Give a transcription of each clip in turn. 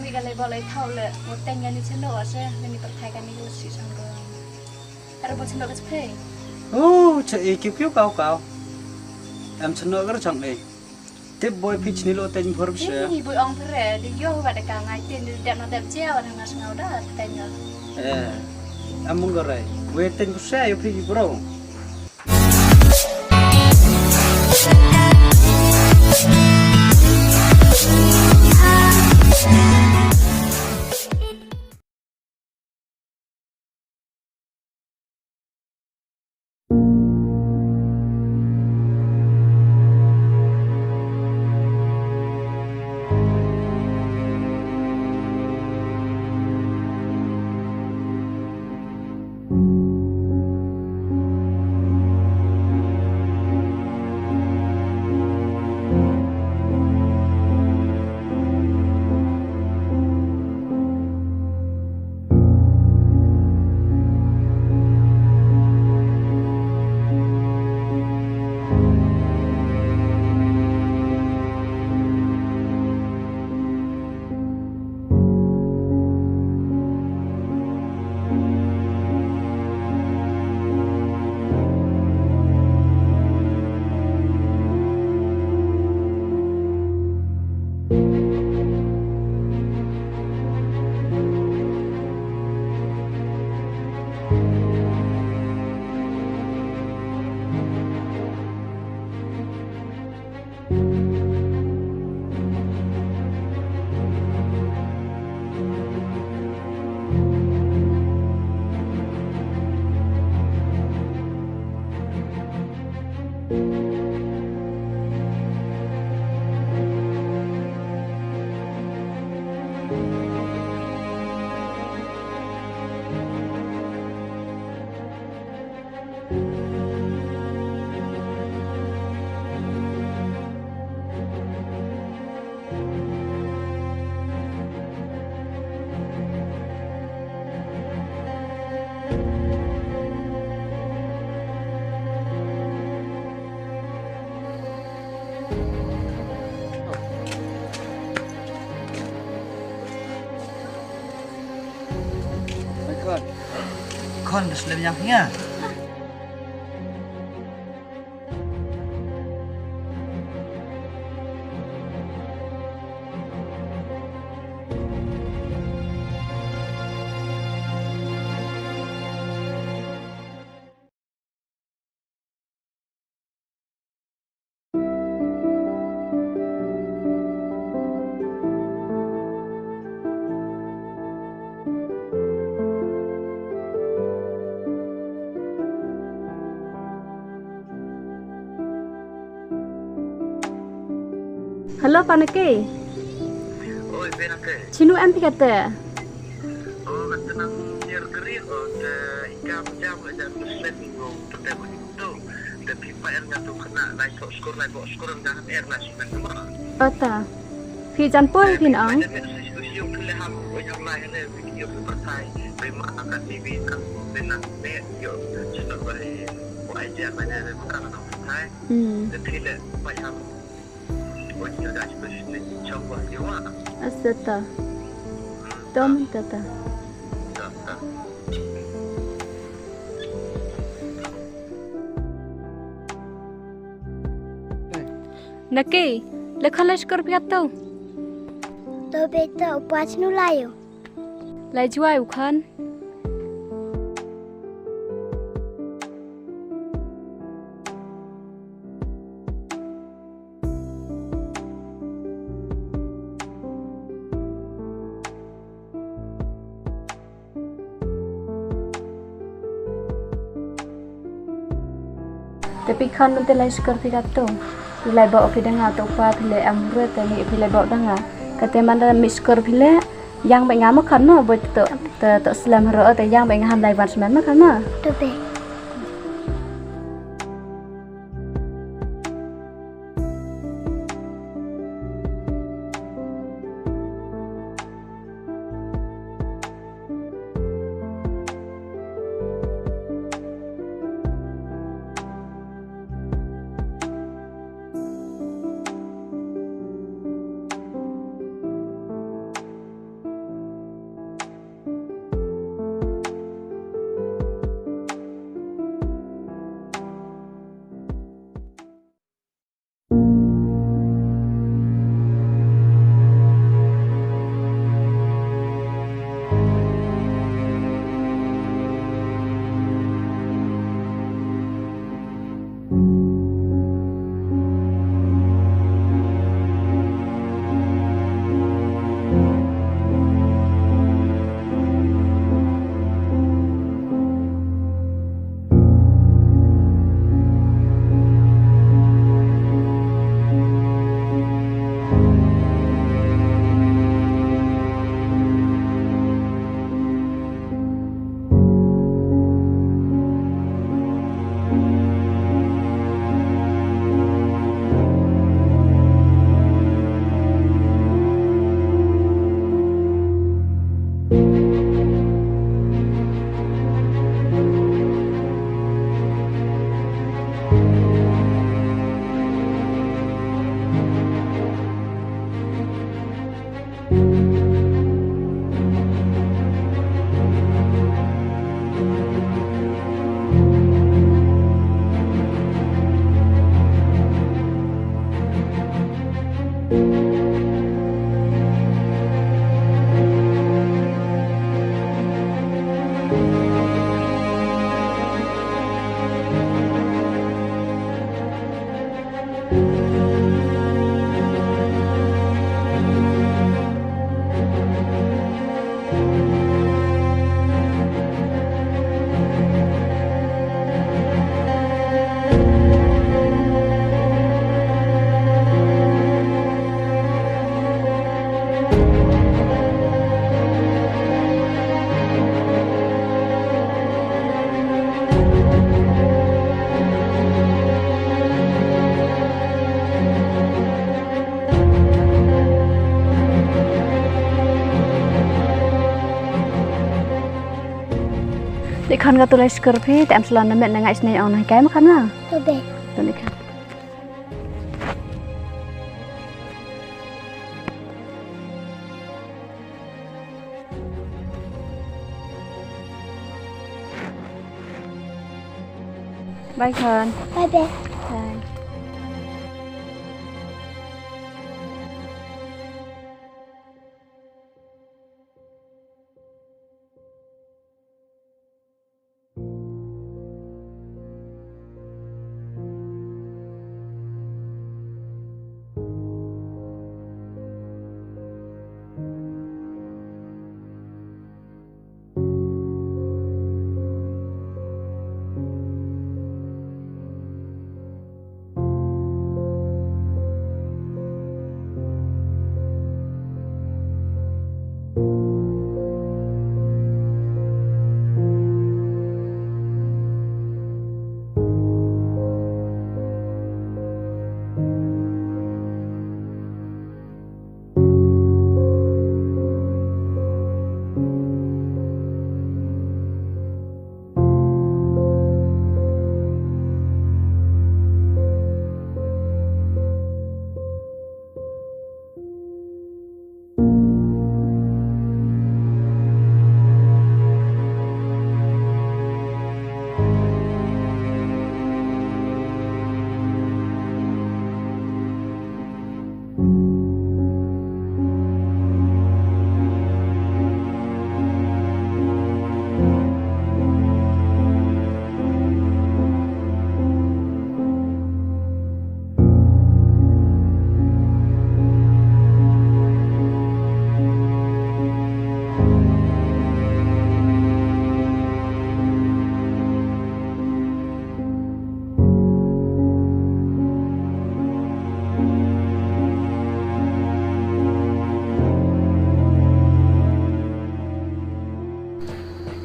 พี่กันเลยบอกเลยเท่าเลยหมดแต่งงานนี่ฉันโดดใช่ไม่มีประเทศกันนี่ก็สีสันก็แต่เราบอกฉันโดดก็จะเพย์โอ้เฉยคิวเก่าฉันโดดก็ช่างเลยเจ็บบอยพิชนี่โลเต็งพอร์บเสียนี่บุยองเพลย์ดิโย่วัดกางไงเตียนเด็ดนอนเด็ดเจ้าทางนั้นฉันเอาได้แต่งงานมุงก็ไรเวทีก็เสียอยู่พี่บรอคนเสลียยังเนี่ยฮัลโหลปานักเก้ Oi, Benake. ชินูเอ็มพิกัตเตอ Oh, kata nang nier gerir oh, ke ikam jam aja persen minggu kita begitu. Tapi Pak R nya tuh kena naik skor dengan R lah sih memang. เออตาพี่จันปุ้ยพี่น้อง Ada institusi keliham banyak lain ada video berpartai memang akan TV kan dengan net yo channel bari aja mana bukan anak partai. อืม Tapi le Pak yang banyak dah seperti coba dia wah. อัสตาต้มตาตา Tak. นักเก้แล้วคอลเลจกอร์พิกัตโต तो बेटा उपाच नु लायो ไลจวายอุคัน Tapi kan nanti lain skor pidato. Pilai bawa kita dengar atau apa pilai amrut tadi pilai bawa dengar. Kata mana miskor pilai yang baik ngamak kan no buat tu selam roh atau yang baik ngam lain semen makan no. तो बे Đi con cái tôi lấy score phi, tại em salon nó mẹ là ngại này on này cái mà khăn à. Tôi bé. Tôi đi khăn. Bye con. Bye bé. Bye.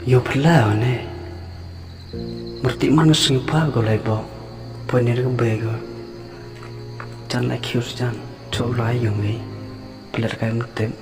Yo pala ne. Berarti mana sengpa kau lebo. Poinnya ke bego. Jangan like cute jangan. Coba yang ni. Pelar kain mutem.